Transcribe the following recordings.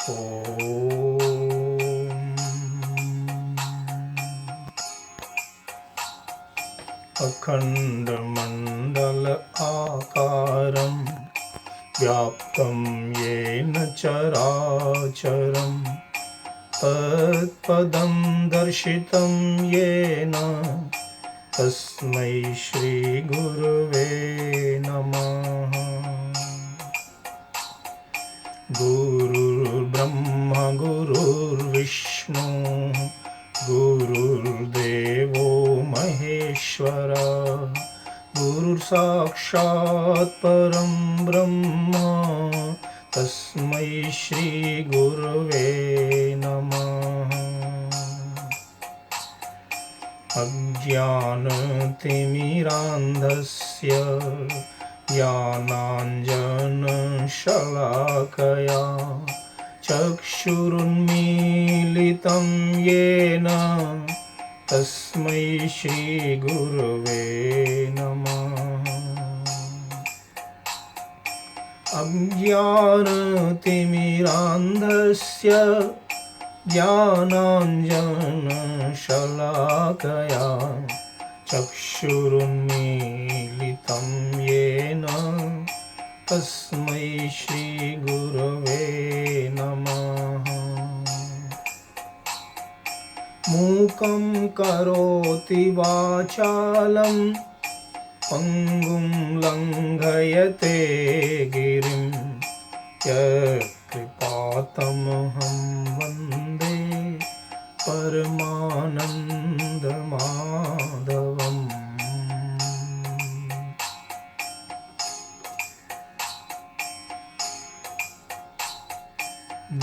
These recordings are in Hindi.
अखंडमंडल आकारं व्याप्तं येन चराचरं तत्पदं दर्शितं येन तस्मै श्री गुरुवे नमः। गुरुर्ब्रह्मा गुरुर्विष्णु गुरुर्देवो महेश्वरा गुरुर्साक्षात् परं ब्रह्म तस्मै श्री गुरुवे नमः। अज्ञानतिमिरान्धस्य ज्ञानाञ्जनशलाकया चक्षुरुन्मीलितं येन तस्मै श्रीगुरुवे नमः। अज्ञानतिमिरान्धस्य ज्ञानाञ्जनशलाकया चक्षुरुन्मीलितं येन तस्मै श्रीगुरवे नमः। मूकं करोति वाचालं पङ्गुं लङ्घयते गिरिं यत्कृपातमहं वन्दे परमानन्दमाधवम्।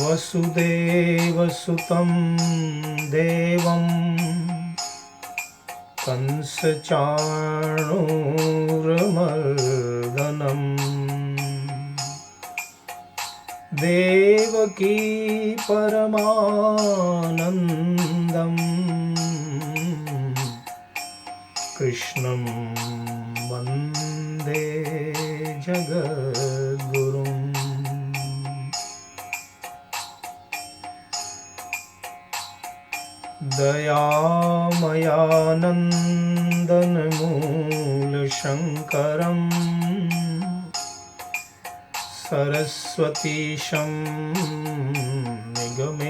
वसुदेवसुतं देवं कंसचाणूरमर्दनं देवकी परमानन्दं कृष्णं वन्दे जगद्गुरुम्। दयामयानन्दनमूलशङ्करं सरस्वतीशं निगमेन्दुसागरं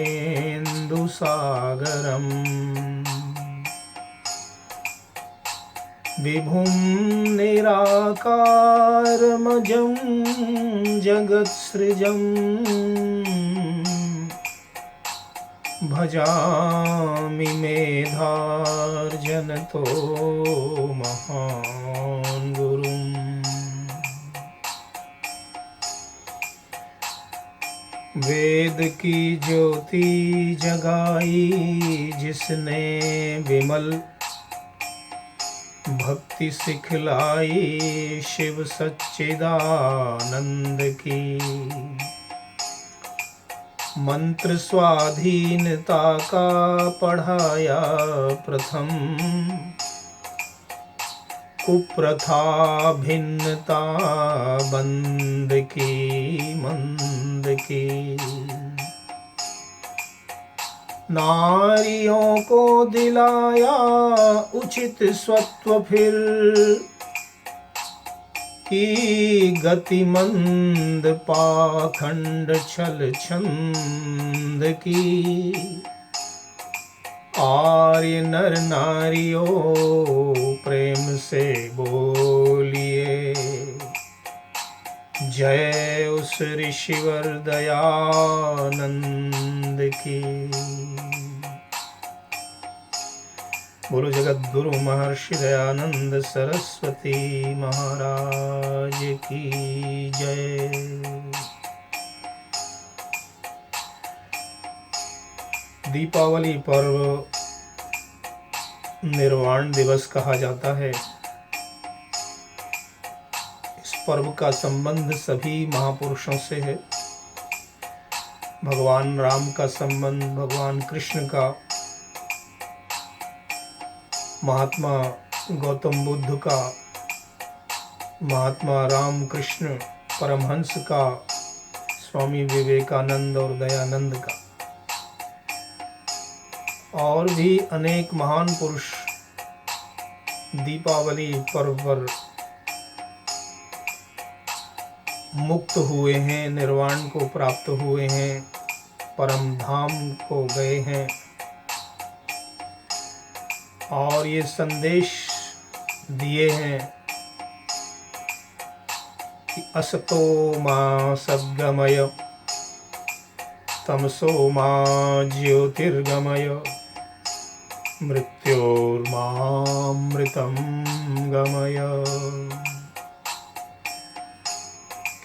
विभुं निराकारमजं जगत्सृजं भजामि मेधार्जनतो महान् गुरुम्। वेद की ज्योति जगाई जिसने विमल भक्ति सिखलाई शिव सच्चिदानंद की। मंत्र स्वाधीनता का पढ़ाया प्रथम कुप्रथा भिन्नता बंद की मंद की। नारियों को दिलाया उचित स्वत्व फिर की गति मंद पाखंड छल छंद की। आर्य नर नारियों प्रेम से बोलिए जय उस ऋषिवर दयानंद की। बोलो जगत गुरु महर्षि दयानंद सरस्वती महाराज की जय। दीपावली पर्व निर्वाण दिवस कहा जाता है। इस पर्व का संबंध सभी महापुरुषों से है। भगवान राम का संबंध भगवान कृष्ण का, महात्मा गौतम बुद्ध का, महात्मा राम कृष्ण परमहंस का, स्वामी विवेकानंद और दयानंद का, और भी अनेक महान पुरुष दीपावली पर्व पर मुक्त हुए हैं, निर्वाण को प्राप्त हुए हैं, परम धाम को गए हैं। और ये संदेश दिए हैं कि असतो मा सद्गमय तमसो मा ज्योतिर्गमय मृत्योर्मामृतं गमय।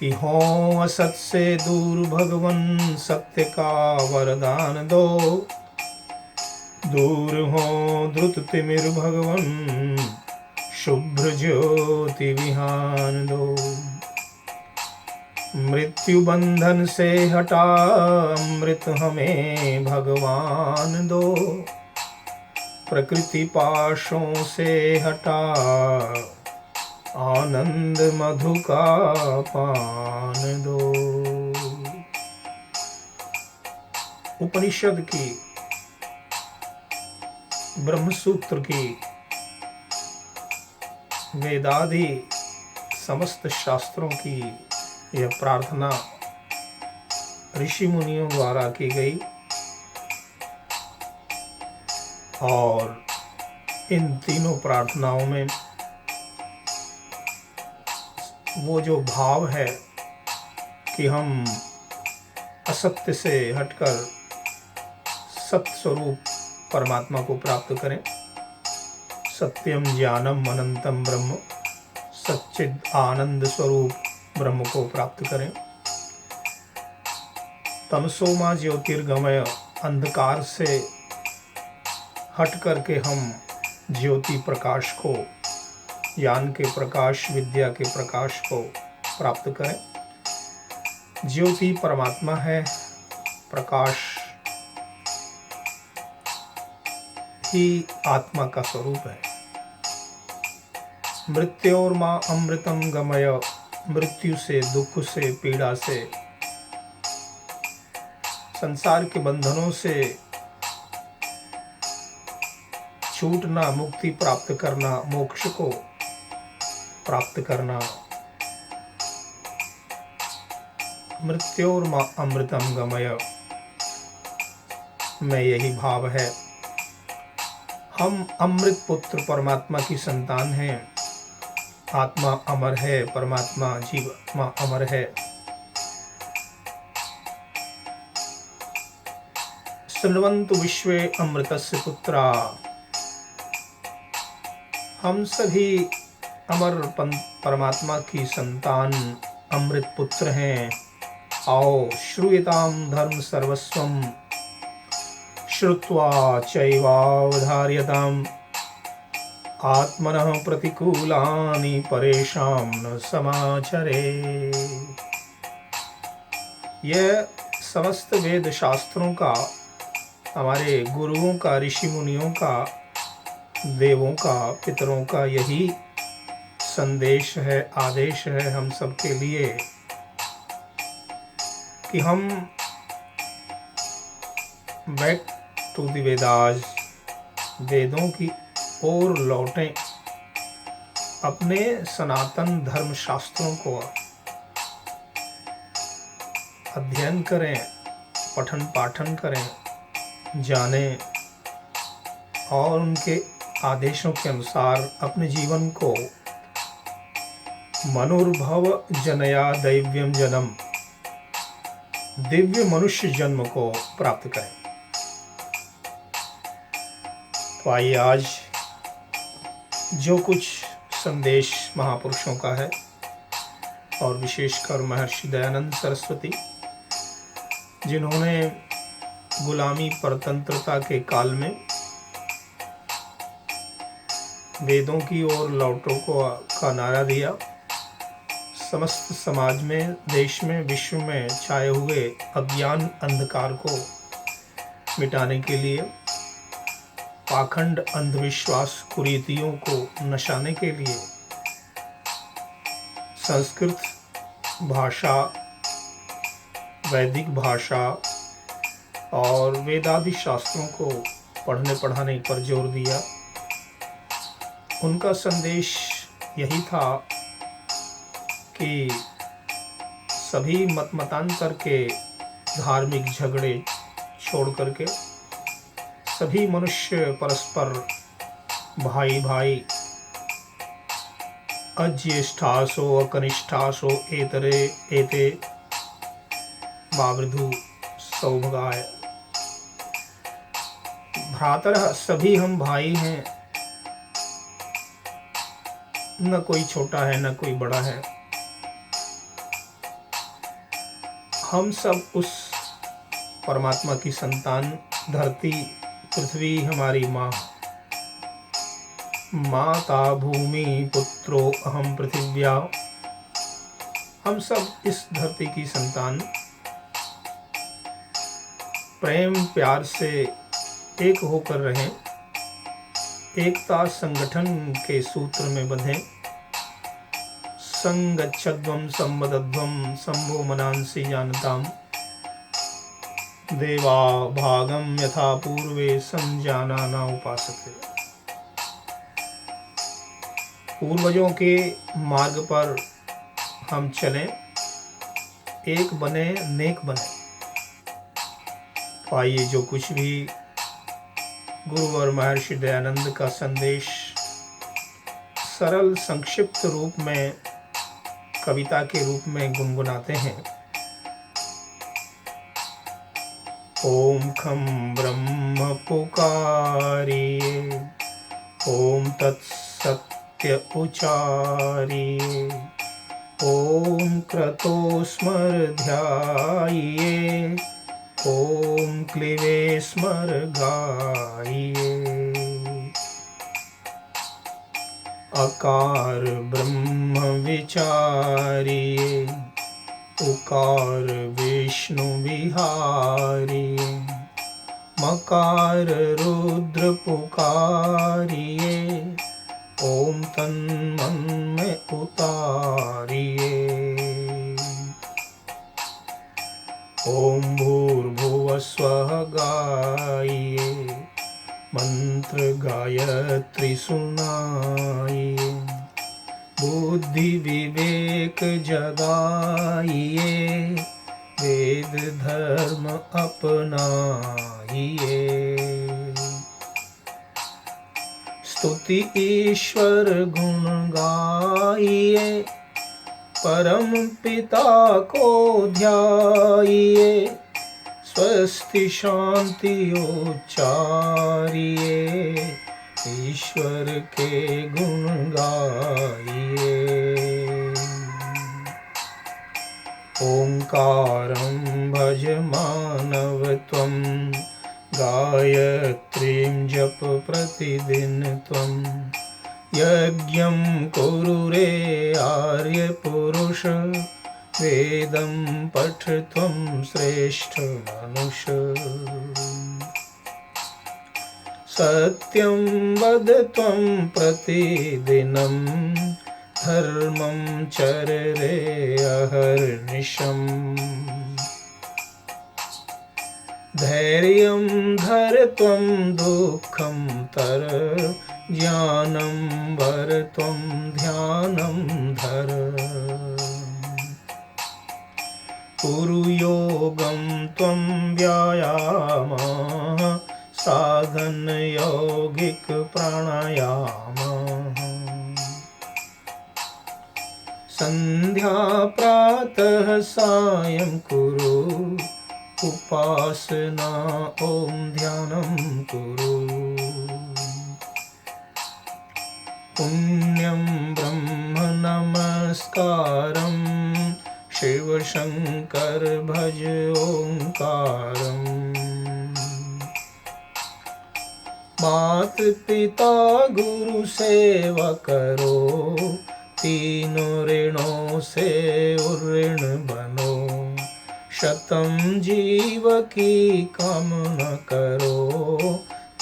कि हों असत से दूर भगवन, सत्य का वरदान दो। दूर हों द्रुत तिमिर भगवन, शुभ्र ज्योति विहान दो। मृत्यु बंधन से हटा अमृत हमें भगवान दो। प्रकृति पाशों से हटा आनंद मधु का पान दो। उपनिषद की, ब्रह्मसूत्र की, वेदादि समस्त शास्त्रों की यह प्रार्थना ऋषि मुनियों द्वारा की गई। और इन तीनों प्रार्थनाओं में वो जो भाव है कि हम असत्य से हटकर सत्य स्वरूप परमात्मा को प्राप्त करें। सत्यम ज्ञानम अनंतम ब्रह्म, सच्चिद आनंद स्वरूप ब्रह्म को प्राप्त करें। तमसो मा ज्योतिर्गमय, अंधकार से हट करके हम ज्योति प्रकाश को, ज्ञान के प्रकाश, विद्या के प्रकाश को प्राप्त करें। ज्योति परमात्मा है, प्रकाश ही आत्मा का स्वरूप है। मृत्योर्मा अमृतम गमय, मृत्यु से, दुख से, पीड़ा से, संसार के बंधनों से छूटना, मुक्ति प्राप्त करना, मोक्ष को प्राप्त करना। मृत्योर्मा अमृतम गमय में यही भाव है। हम अमृत पुत्र परमात्मा की संतान हैं। आत्मा अमर है, परमात्मा जीवात्मा अमर है। शृण्वन्तु विश्वे अमृतस्य पुत्रा, हम सभी अमर परमात्मा की संतान, अमृत पुत्र हैं। आओ श्रूयताम धर्म सर्वस्वम, श्रुत्वा चैवावधार्यताम, आत्मनः प्रतिकूलानि परेषां न समाचरे। यह समस्त वेद शास्त्रों का, हमारे गुरुओं का, ऋषि मुनियों का, देवों का, पितरों का यही संदेश है, आदेश है हम सबके लिए कि हम बैक टू द वेदास, वेदों की ओर लौटें, अपने सनातन धर्म शास्त्रों को अध्ययन करें, पठन पाठन करें, जानें और उनके आदेशों के अनुसार अपने जीवन को मनुर्भव जनया दैव्यम जन्म, दिव्य मनुष्य जन्म को प्राप्त करें। तो आइए आज जो कुछ संदेश महापुरुषों का है और विशेषकर महर्षि दयानंद सरस्वती, जिन्होंने गुलामी परतंत्रता के काल में वेदों की ओर लौटो का नारा दिया, समस्त समाज में, देश में, विश्व में छाए हुए अज्ञान अंधकार को मिटाने के लिए, पाखंड अंधविश्वास कुरीतियों को नशाने के लिए संस्कृत भाषा वैदिक भाषा और वेदादि शास्त्रों को पढ़ने पढ़ाने पर जोर दिया। उनका संदेश यही था कि सभी मतांतर के धार्मिक झगड़े छोड़ करके सभी मनुष्य परस्पर भाई भाई अज्येष्ठासो अकनिष्ठासो एतरे एते बावृधु सौभगाय। भ्रातरः, सभी हम भाई हैं, न कोई छोटा है न कोई बड़ा है। हम सब उस परमात्मा की संतान। धरती पृथ्वी हमारी माँ, माता भूमि पुत्रो अहम पृथिव्या। हम सब इस धरती की संतान। प्रेम प्यार से एक होकर रहें, एकता संगठन के सूत्र में बंधें। संगच्छध्वं संवदध्वं संभो मनांसि जानताम, देवा भागम यथा पूर्वे संजानाना उपासते। पूर्वजों के मार्ग पर हम चलें, एक बने नेक बने। तो आइए जो कुछ भी गुरुवर महर्षि दयानंद का संदेश सरल संक्षिप्त रूप में कविता के रूप में गुनगुनाते हैं। ओम खम ब्रह्म पुकारिये, ओम तत्सत्य उचारिये, ओम क्रतो स्मर ध्याये, ओम क्लीवे स्मर गाये। अकार ब्रह्म विचारिये, उकार विष्णु विहारिये, मकार रुद्र पुकारिये, ओम तन मन में उतारिये। ओम भूर्भुवः स्वः गाइए, मंत्र गायत्री सुनाइए, बुद्धि विवेक जगाइए, वेद धर्म अपनाइए। स्तुति ईश्वर गुण गाइए, परम पिता को ध्याइए, स्वस्ति शांति उच्चारिए, ईश्वर के गुण गाइए। ओंकारं भज मानवत्वं, गायत्रीं जप प्रतिदिन त्वं। यज्ञं कुरु रे आर्य पुरुष, वेदं पठ त्वं श्रेष्ठ मनुष्य। सत्यं वद त्वं प्रतिदिनं, धर्मं चर रे अहर्निशम्। धैर्यं धर त्वं दुःखं तर, ज्ञानं वर त्वं ध्यानं धर। कुरु योगं त्वं व्यायामः, साधन यौगिक प्राणायामः। संध्या प्रातः सायं कुरु, उपासना ओम ध्यानं कुरु। पुण्यं ब्रह्म नमस्कारं, शिव शंकर भज ओंकारम्। मात पिता गुरु सेवा करो, तीनों ऋणों से उऋण बनो। शतम जीव की कामना करो,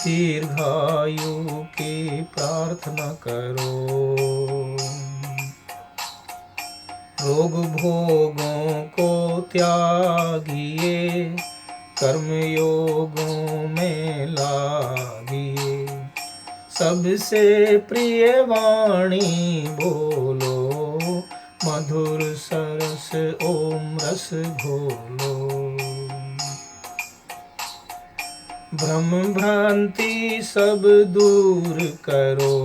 दीर्घायु की प्रार्थना करो। रोग भोगों को त्यागिए, कर्म योगों में लागिए। सबसे प्रिय वाणी बोलो, मधुर सरस ओम रस घोलो। भ्रम भ्रांति सब दूर करो,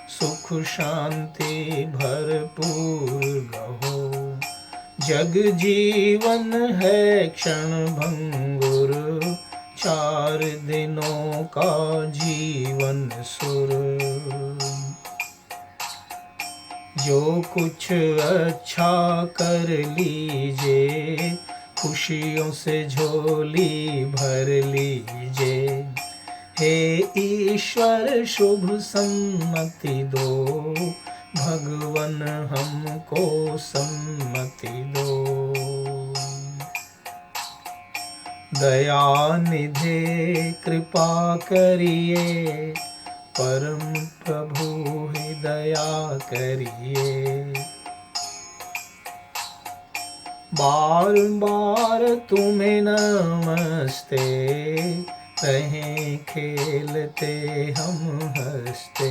सुख शांति भरपूर गहो। जग जीवन है क्षण भंगुर, 4 दिनों का जीवन सुर। जो कुछ अच्छा कर लीजिए, खुशियों से झोली भर लीजिए। हे ईश्वर शुभ सम्मति दो, भगवन हमको सम्मति दो। दया निधे कृपा करिए, परम प्रभु ही दया करिए। बार बार तुम्हें नमस्ते, रहें खेलते हम हंसते।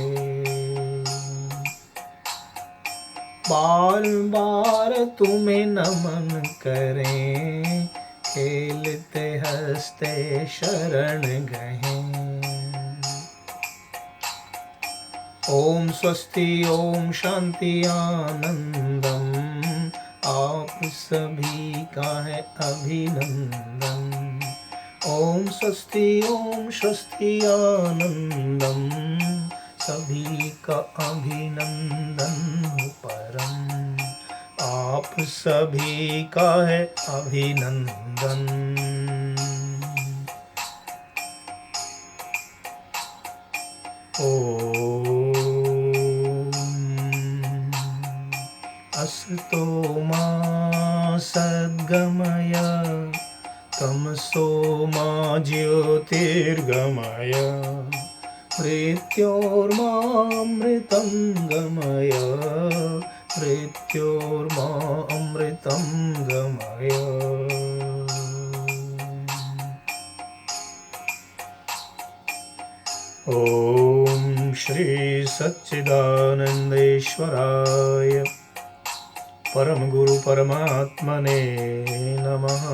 बार बार तुम्हें नमन करें, खेलते हंसते शरण गहें। ओम स्वस्ति ओम शांति आनंदम, आप सभी का है अभिनंदन। ओम स्वस्ति आनंदम, सभी का अभिनंदन हो परम। आप सभी का है अभिनंदन। ओम असतो मा सद्गमय, तमसो मा ज्योतिर्गमय। मृत्योर्मामृतं गमय, मृत्योर्मामृतं गमय। ओम श्री सच्चिदानंदेश्वराय परम गुरु परमात्मने नमः।